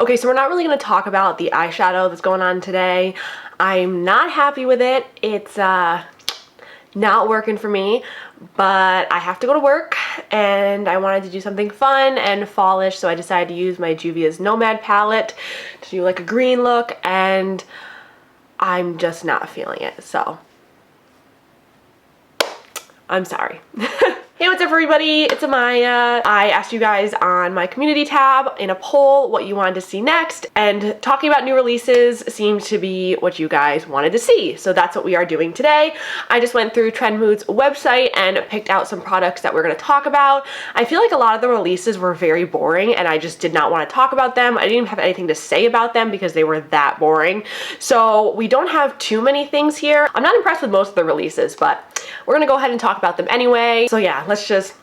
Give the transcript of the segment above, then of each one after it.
Okay, so we're not really going to talk about the eyeshadow that's going on today. I'm not happy with it. It's not working for me, but I have to go to work and I wanted to do something fun and fallish, so I decided to use my Juvia's Nomad palette to do like a green look, and I'm just not feeling it, so I'm sorry. Hey, what's up everybody? It's Amaya. I asked you guys on my community tab in a poll what you wanted to see next, and talking about new releases seemed to be what you guys wanted to see. So that's what we are doing today. I just went through Trendmood's website and picked out some products that we're going to talk about. I feel like a lot of the releases were very boring and I just did not want to talk about them. I didn't even have anything to say about them because they were that boring. So we don't have too many things here. I'm not impressed with most of the releases, but we're gonna go ahead and talk about them anyway. So yeah, let's just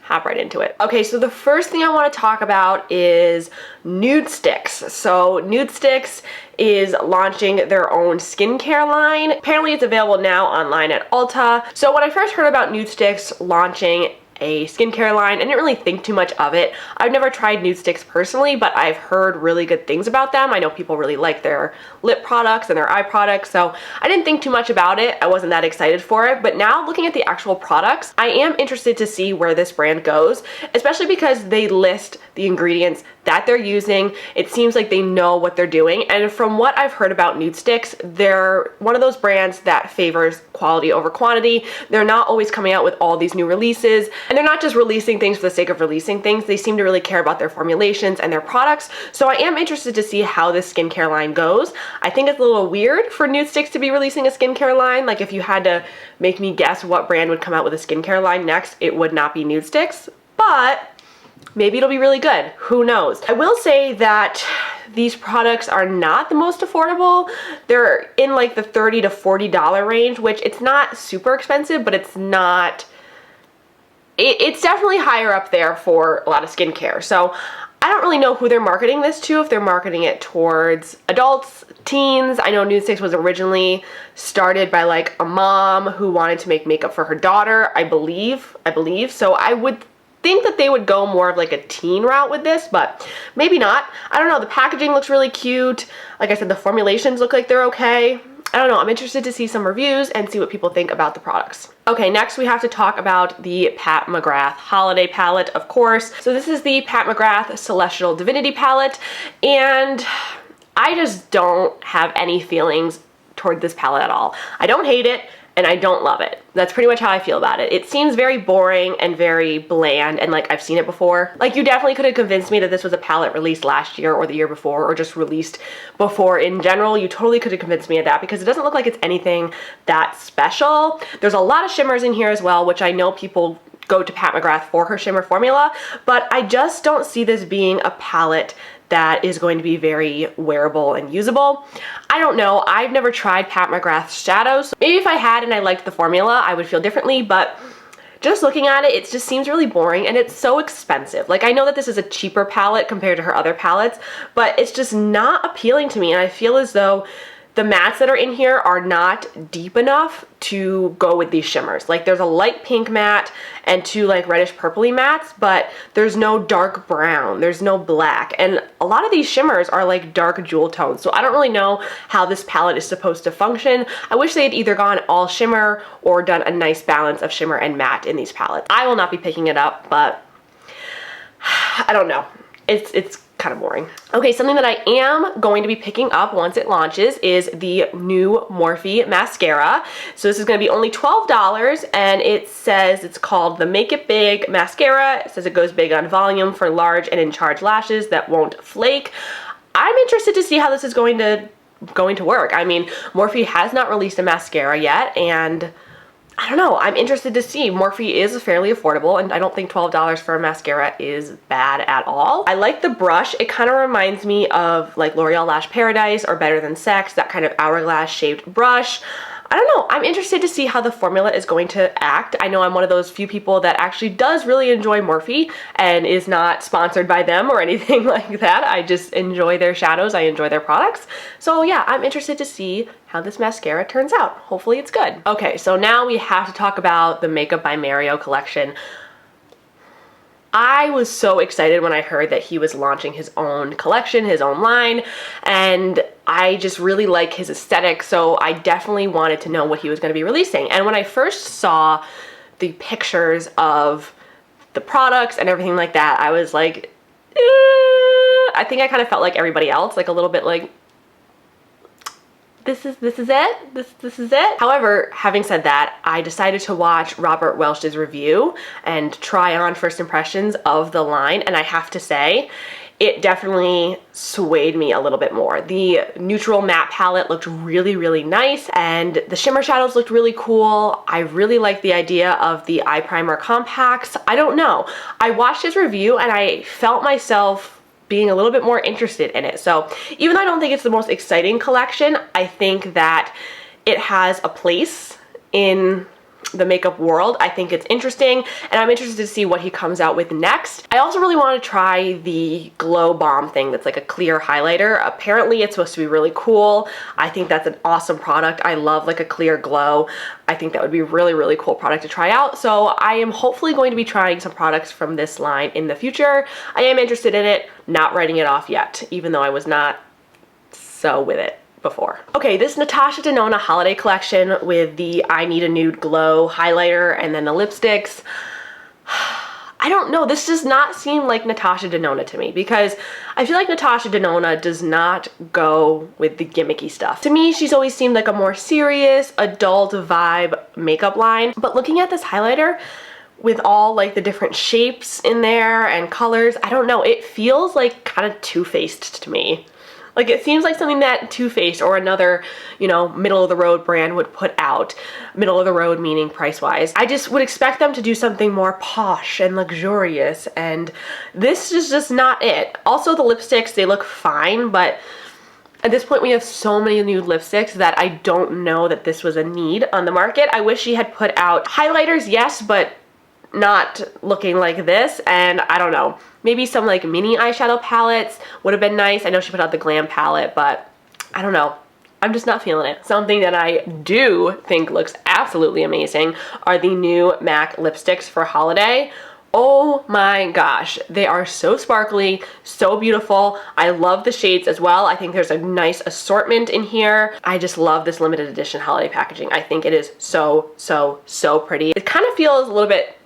hop right into it. Okay, so the first thing I want to talk about is Nudestix. So Nudestix is launching their own skincare line. Apparently it's available now online at Ulta. So when I first heard about Nudestix launching a skincare line, I didn't really think too much of it. I've never tried Nudestix personally, but I've heard really good things about them. I know people really like their lip products and their eye products, so I didn't think too much about it. I wasn't that excited for it, but now looking at the actual products, I am interested to see where this brand goes, especially because they list the ingredients that they're using. It seems like they know what they're doing, and from what I've heard about Nudestix, they're one of those brands that favors quality over quantity. They're not always coming out with all these new releases, and they're not just releasing things for the sake of releasing things. They seem to really care about their formulations and their products. So I am interested to see how this skincare line goes. I think it's a little weird for Nudestix to be releasing a skincare line. Like, if you had to make me guess what brand would come out with a skincare line next, it would not be Nudestix, but maybe it'll be really good. Who knows? I will say that these products are not the most affordable. They're in like the $30 to $40 range, which it's not super expensive, but it's not, it's definitely higher up there for a lot of skincare. So I don't really know who they're marketing this to, if they're marketing it towards adults, teens. I know Nudestix was originally started by like a mom who wanted to make makeup for her daughter, I believe. So I would think that they would go more of like a teen route with this, but maybe not. I don't know. The packaging looks really cute. Like I said, the formulations look like they're okay. I don't know. I'm interested to see some reviews and see what people think about the products. Okay, next we have to talk about the Pat McGrath Holiday Palette, of course. So this is the Pat McGrath Celestial Divinity Palette, and I just don't have any feelings toward this palette at all. I don't hate it, and I don't love it. That's pretty much how I feel about it. It seems very boring and very bland, and like I've seen it before. Like, you definitely could have convinced me that this was a palette released last year or the year before, or just released before in general. You totally could have convinced me of that, because it doesn't look like it's anything that special. There's a lot of shimmers in here as well, which I know people go to Pat McGrath for her shimmer formula, but I just don't see this being a palette that is going to be very wearable and usable. I don't know. I've never tried Pat McGrath's shadows. Maybe if I had and I liked the formula, I would feel differently, but just looking at it, it just seems really boring, and it's so expensive. Like, I know that this is a cheaper palette compared to her other palettes, but it's just not appealing to me, and I feel as though the mattes that are in here are not deep enough to go with these shimmers. Like, there's a light pink matte and two like reddish purpley mattes, but there's no dark brown, there's no black, and a lot of these shimmers are like dark jewel tones, so I don't really know how this palette is supposed to function. I wish they had either gone all shimmer or done a nice balance of shimmer and matte in these palettes. I will not be picking it up, but I don't know. It's kind of boring. Okay, something that I am going to be picking up once it launches is the new Morphe mascara. So this is going to be only $12, and it says it's called the Make It Big Mascara. It says it goes big on volume for large and in charge lashes that won't flake. I'm interested to see how this is going to work. I mean, Morphe has not released a mascara yet, and I don't know. I'm interested to see. Morphe is fairly affordable, and I don't think $12 for a mascara is bad at all. I like the brush. It kind of reminds me of like L'Oreal Lash Paradise or Better Than Sex, that kind of hourglass shaped brush. I don't know. I'm interested to see how the formula is going to act. I know I'm one of those few people that actually does really enjoy Morphe and is not sponsored by them or anything like that. I just enjoy their shadows. I enjoy their products. So yeah, I'm interested to see how this mascara turns out. Hopefully it's good. Okay, so now we have to talk about the Makeup by Mario collection. I was so excited when I heard that he was launching his own collection, his own line, and I just really like his aesthetic, so I definitely wanted to know what he was going to be releasing. And when I first saw the pictures of the products and everything like that, I was like, I think I kind of felt like everybody else, like a little bit like, this is it? This is it? However, having said that, I decided to watch Robert Welch's review and try on first impressions of the line, and I have to say, it definitely swayed me a little bit more. The neutral matte palette looked really, really nice, and the shimmer shadows looked really cool. I really like the idea of the eye primer compacts. I don't know. I watched his review and I felt myself being a little bit more interested in it. So even though I don't think it's the most exciting collection, I think that it has a place in the makeup world. I think it's interesting, and I'm interested to see what he comes out with next. I also really want to try the Glow Bomb thing that's like a clear highlighter. Apparently it's supposed to be really cool. I think that's an awesome product. I love like a clear glow. I think that would be a really, really cool product to try out. So I am hopefully going to be trying some products from this line in the future. I am interested in it, not writing it off yet, even though I was not so with it before. Okay, this Natasha Denona holiday collection with the I Need a Nude Glow highlighter and then the lipsticks. I don't know, this does not seem like Natasha Denona to me, because I feel like Natasha Denona does not go with the gimmicky stuff. To me, she's always seemed like a more serious, adult vibe makeup line. But looking at this highlighter, with all like the different shapes in there and colors, I don't know, it feels like kind of Too Faced to me. Like, it seems like something that Too Faced or another, you know, middle of the road brand would put out. Middle of the road meaning price-wise. I just would expect them to do something more posh and luxurious, and this is just not it. Also, the lipsticks, they look fine, but at this point we have so many nude lipsticks that I don't know that this was a need on the market. I wish she had put out highlighters, yes, but not looking like this, and I don't know. Maybe some like mini eyeshadow palettes would have been nice. I know she put out the Glam palette, but I don't know. I'm just not feeling it. Something that I do think looks absolutely amazing are the new MAC lipsticks for holiday. Oh my gosh, they are so sparkly, so beautiful. I love the shades as well. I think there's a nice assortment in here. I just love this limited edition holiday packaging. I think it is so, so, so pretty. It kind of feels a little bit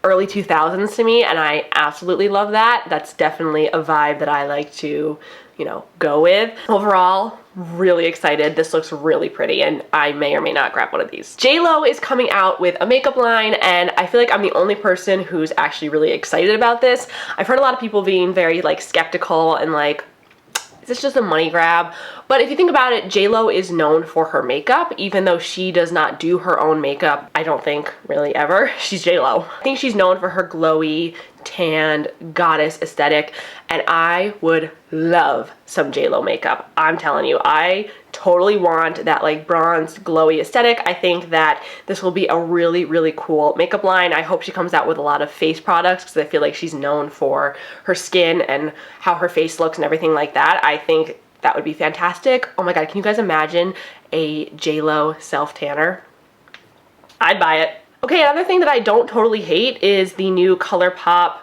early 2000s to me, and I absolutely love that. That's definitely a vibe that I like to, you know, go with. Overall, really excited. This looks really pretty, and I may or may not grab one of these. JLo is coming out with a makeup line, and I feel like I'm the only person who's actually really excited about this. I've heard a lot of people being very like skeptical and like, is this just a money grab? But if you think about it, JLo is known for her makeup, even though she does not do her own makeup, I don't think, really ever. She's JLo. I think she's known for her glowy, tanned, goddess aesthetic, and I would love some JLo makeup. I'm telling you, I totally want that like bronze, glowy aesthetic. I think that this will be a really, really cool makeup line. I hope she comes out with a lot of face products, because I feel like she's known for her skin and how her face looks and everything like that. I think that would be fantastic. Oh my god, can you guys imagine a JLo self-tanner? I'd buy it. Okay, another thing that I don't totally hate is the new Colourpop.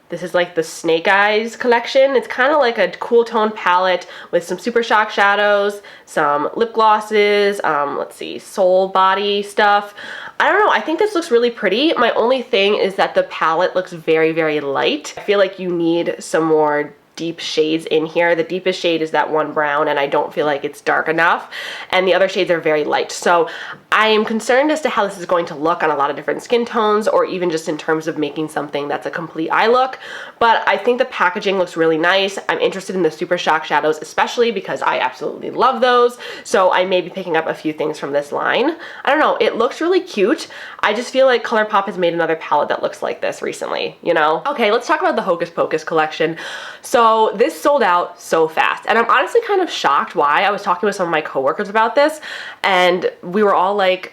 This is like the Snake Eyes collection. It's kind of like a cool tone palette with some Super Shock shadows, some lip glosses, let's see, soul body stuff. I don't know, I think this looks really pretty. My only thing is that the palette looks very, very light. I feel like you need some more deep shades in here. The deepest shade is that one brown, and I don't feel like it's dark enough, and the other shades are very light. So I am concerned as to how this is going to look on a lot of different skin tones, or even just in terms of making something that's a complete eye look. But I think the packaging looks really nice. I'm interested in the Super Shock shadows, especially because I absolutely love those. So I may be picking up a few things from this line. I don't know, it looks really cute. I just feel like Colourpop has made another palette that looks like this recently, you know? Okay, let's talk about the Hocus Pocus collection. So this sold out so fast, and I'm honestly kind of shocked why. I was talking with some of my coworkers about this, and we were all like,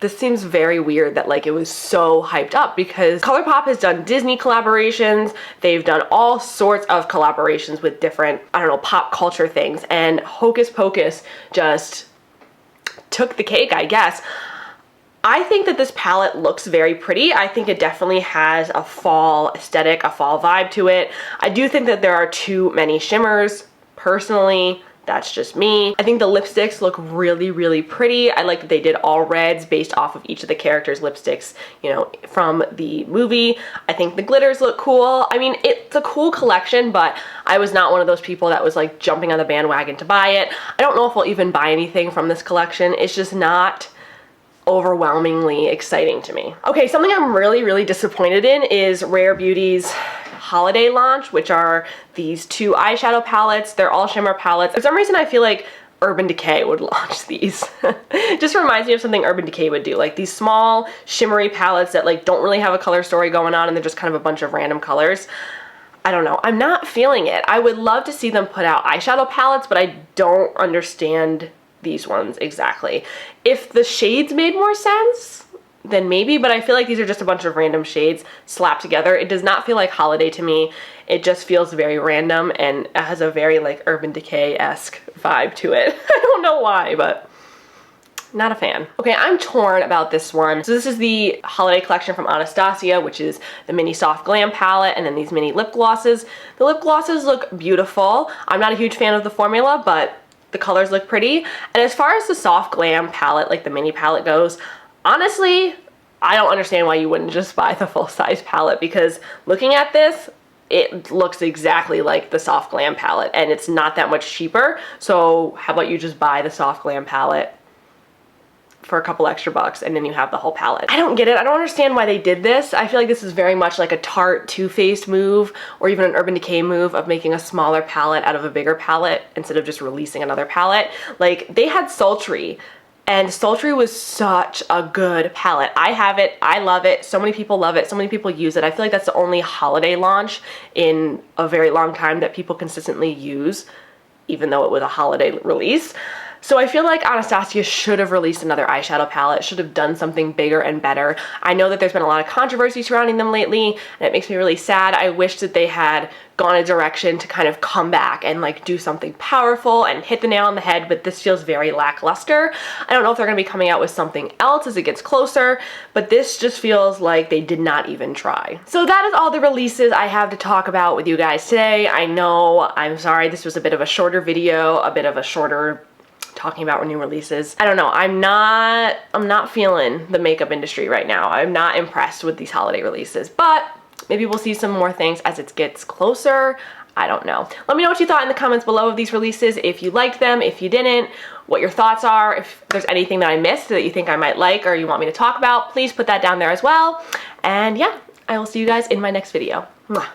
this seems very weird that like it was so hyped up, because Colourpop has done Disney collaborations, they've done all sorts of collaborations with different, I don't know, pop culture things, and Hocus Pocus just took the cake, I guess. I think that this palette looks very pretty. I think it definitely has a fall aesthetic, a fall vibe to it. I do think that there are too many shimmers, personally. That's just me. I think the lipsticks look really, really pretty. I like that they did all reds based off of each of the characters' lipsticks, you know, from the movie. I think the glitters look cool. I mean, it's a cool collection, but I was not one of those people that was like jumping on the bandwagon to buy it. I don't know if I'll even buy anything from this collection. It's just not overwhelmingly exciting to me. Okay, something I'm really, really disappointed in is Rare Beauty's holiday launch, which are these two eyeshadow palettes. They're all shimmer palettes. For some reason, I feel like Urban Decay would launch these. Just reminds me of something Urban Decay would do, like these small shimmery palettes that like don't really have a color story going on and they're just kind of a bunch of random colors. I don't know, I'm not feeling it. I would love to see them put out eyeshadow palettes, but I don't understand these ones exactly. If the shades made more sense, then maybe, but I feel like these are just a bunch of random shades slapped together. It does not feel like holiday to me. It just feels very random and it has a very like Urban Decay-esque vibe to it. I don't know why, but not a fan. Okay, I'm torn about this one. So this is the holiday collection from Anastasia, which is the mini soft glam palette and then these mini lip glosses. The lip glosses look beautiful. I'm not a huge fan of the formula, but the colors look pretty. And as far as the soft glam palette, like the mini palette goes, honestly, I don't understand why you wouldn't just buy the full-size palette, because looking at this, it looks exactly like the soft glam palette and it's not that much cheaper. So how about you just buy the soft glam palette for a couple extra bucks and then you have the whole palette. I don't get it. I don't understand why they did this. I feel like this is very much like a Tarte Too Faced move or even an Urban Decay move of making a smaller palette out of a bigger palette instead of just releasing another palette. Like they had Sultry, and Sultry was such a good palette. I have it, I love it, so many people love it, so many people use it. I feel like that's the only holiday launch in a very long time that people consistently use, even though it was a holiday release. So I feel like Anastasia should have released another eyeshadow palette, should have done something bigger and better. I know that there's been a lot of controversy surrounding them lately, and it makes me really sad. I wish that they had gone a direction to kind of come back and like do something powerful and hit the nail on the head, but this feels very lackluster. I don't know if they're gonna be coming out with something else as it gets closer, but this just feels like they did not even try. So that is all the releases I have to talk about with you guys today. I know, I'm sorry, this was a bit of a shorter video, a bit of a shorter talking about new releases. I don't know, I'm not feeling the makeup industry right now. I'm not impressed with these holiday releases, but maybe we'll see some more things as it gets closer. I don't know. Let me know what you thought in the comments below of these releases, if you liked them, if you didn't, what your thoughts are, if there's anything that I missed that you think I might like or you want me to talk about, please put that down there as well. And yeah, I will see you guys in my next video. Mwah.